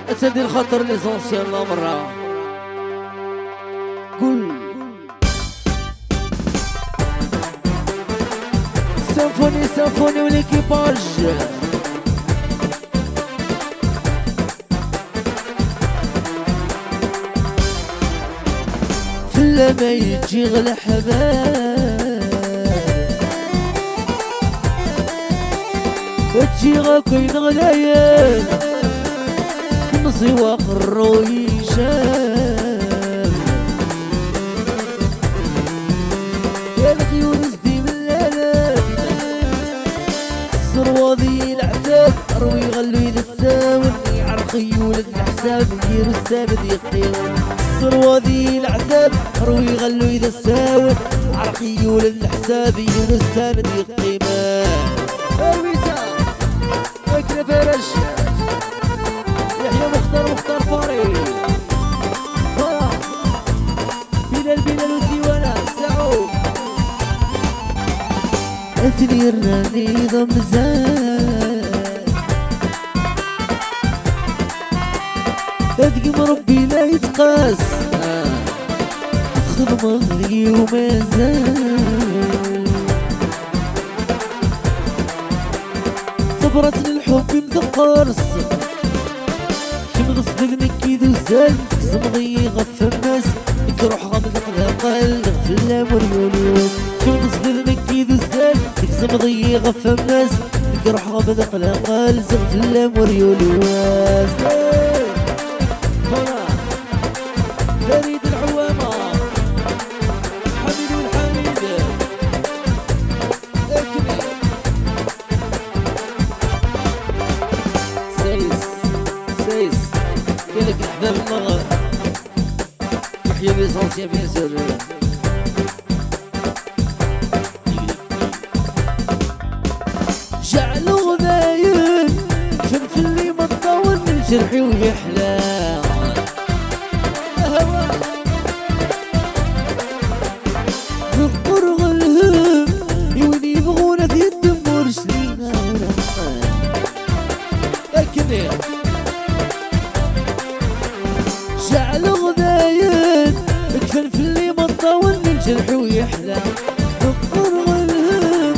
اتدي الخطر ليزونسيال لا مرة قول سيمفوني سيمفوني وليكيباج فلا ما يجي غلا حباب تجي غاكين غلايل كنصي واخر يشاب يا الخيول زدي من اللالات السرواضي العذاب اروي غلو اذا الساون يعرخي ولد الحساب نديرو السابد يقيون السرواضي العذاب اروي غلو اذا الساون عرخي ولد الحساب يديرو السابد يقيمان ماكنة فرش يحيى مختار فاري بلال والديوانة سعود اثني راني ضمزان ادقم ربي لا يتقاس خدمة غلي ومازال خبرت الحب مثقرس كم غصدق نكيد وزال زمغي غف الناس يروح غامض قلق في الامر يونيوس كم غصدق نكيد وزال زمغي غف الناس يروح غامض قلق في الامر يونيوس فريد العوامة حميد والحميد سايس يالك احباب المغرب محيا ليسونسيا بيان سور جعلو غنايم فلفل لي مطول من جرحي ويحلى هوا نقر غلهم يوني يبغونا في الدمور شلينا لكن جعل غنايل اكفن في اللي مطول من جرح ويحلى نقر غلهم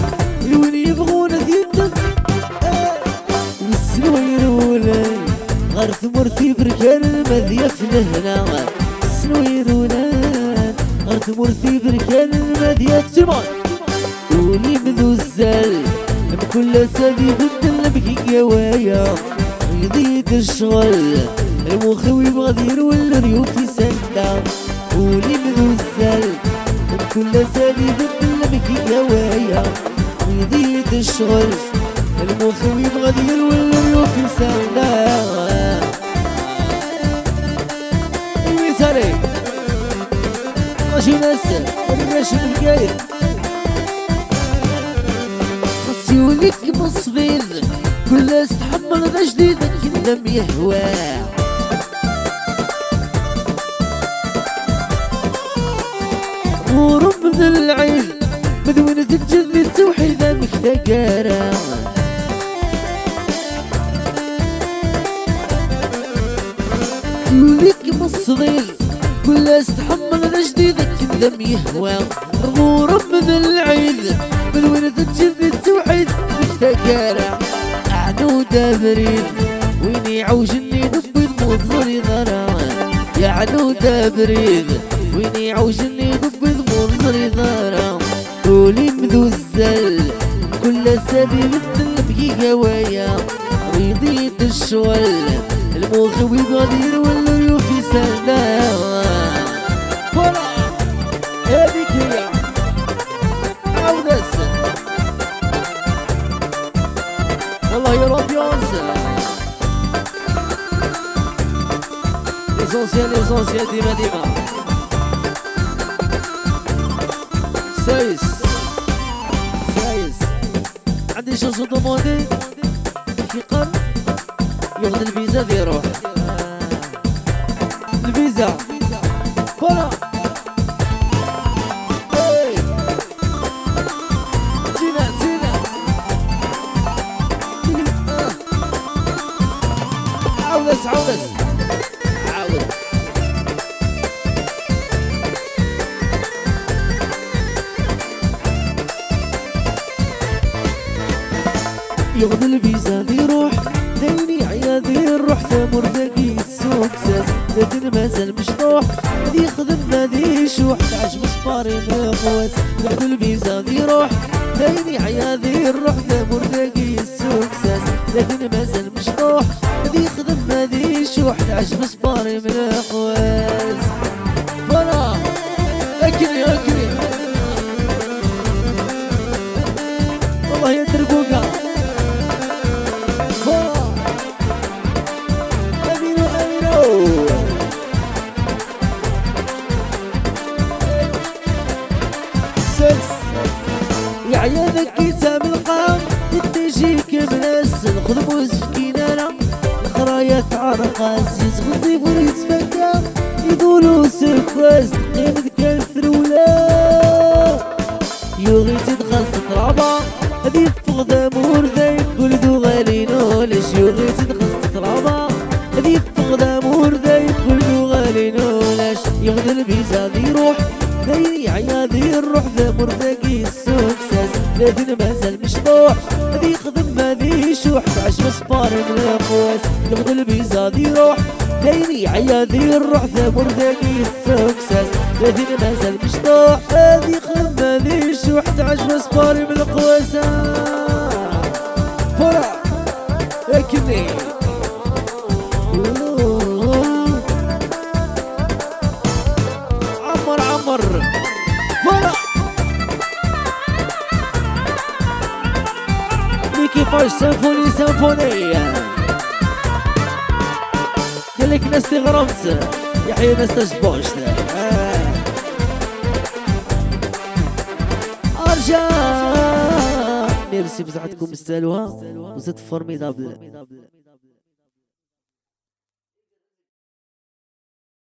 يوني يبغونا في الدمور والسنوير ولاي غير ثمرتي بركان المذيف لهنا السنوير ولاي غير ثمرتي بركان المذيف تمان ولي مذو الزل بكل سادي بدل بكي قوايا يضيد الشغل المخوي بغدير والريوف يسندا ولي مذو الزل بكل سادي بدل بكي قوايا يضيد الشغل المخوي بغدير والريوف يسندا ويساري ماشي ناسل الراشد القايد خصيولك مصبير كل ناس تحمل ذا جديد كلهم يهواه غورم من العين مدونة الجذب التوحيد مختقارة خصيولك مصبير كل ناس تحمل ذا جديد كلهم يهواه غورم من العين مدونة الجذب التوحيد مختقارة عنودة بريد وين يعوجني نبي المنظر ضران يا عنودة بريد وين يعوجني نبي المنظر ضران قولي مذو الزل كل سبيل مثل بكي هوايا ويضيد الشوال المخوي غدير والريوف يسندا هذيك هي عودة والله يا رب ينزل ليسونسيال ديما سايس عندي شنصو دوموندي في قرن ياخد الفيزا دي يروح الفيزا فوالا عودس عودس عاود يغضي الفيزا يروح ديني عيادي نروح ثامر ذاكي السوق ساس لكن مازال مشطوح غادي يخدم غادي يشوح تعش مصباري مخواس يغضي الفيزا يروح ديني عيادي نروح ثامر ذاكي السوق ساس لكن مازال مشطوح غادي يخدم غادي يشوح تعش مصباري مخواس فلا اكري اكري والله يا دربوكا يا عيالك كتاب القام تجيك منسل خذ موسكين انا الخرايا تعرقاس يزغزي فور يتفكى يقولوا سكواس تقيمك كالثر ولا يوغي تدخل تطرابا هذي فقدة موردا يقول دو غالينو ليش يوغي تدخل تطرابا هذي فقدة موردا يقول دو غالينو ليش يغدى الفيزا يروح دايري عيادي نروح ذا مرتقي السوق ساس لكن مازال مشطوح هذي يخدم هذي يشوح تعش مصبار من القواس يغدى الفيزا يروح دايري عيادي نروح ذا مرتقي السوق ساس لكن مازال مشطوح هذي يخدم هذي يشوح تعش مصبار من القواس فرع لكني عمر فرق ميكي باش سيمفوني سيمفونية قالك ناس تغرمت يحيى ناس تشبوشت أرجع ميرسي بزعتكم استالوها وزاد فورميدابل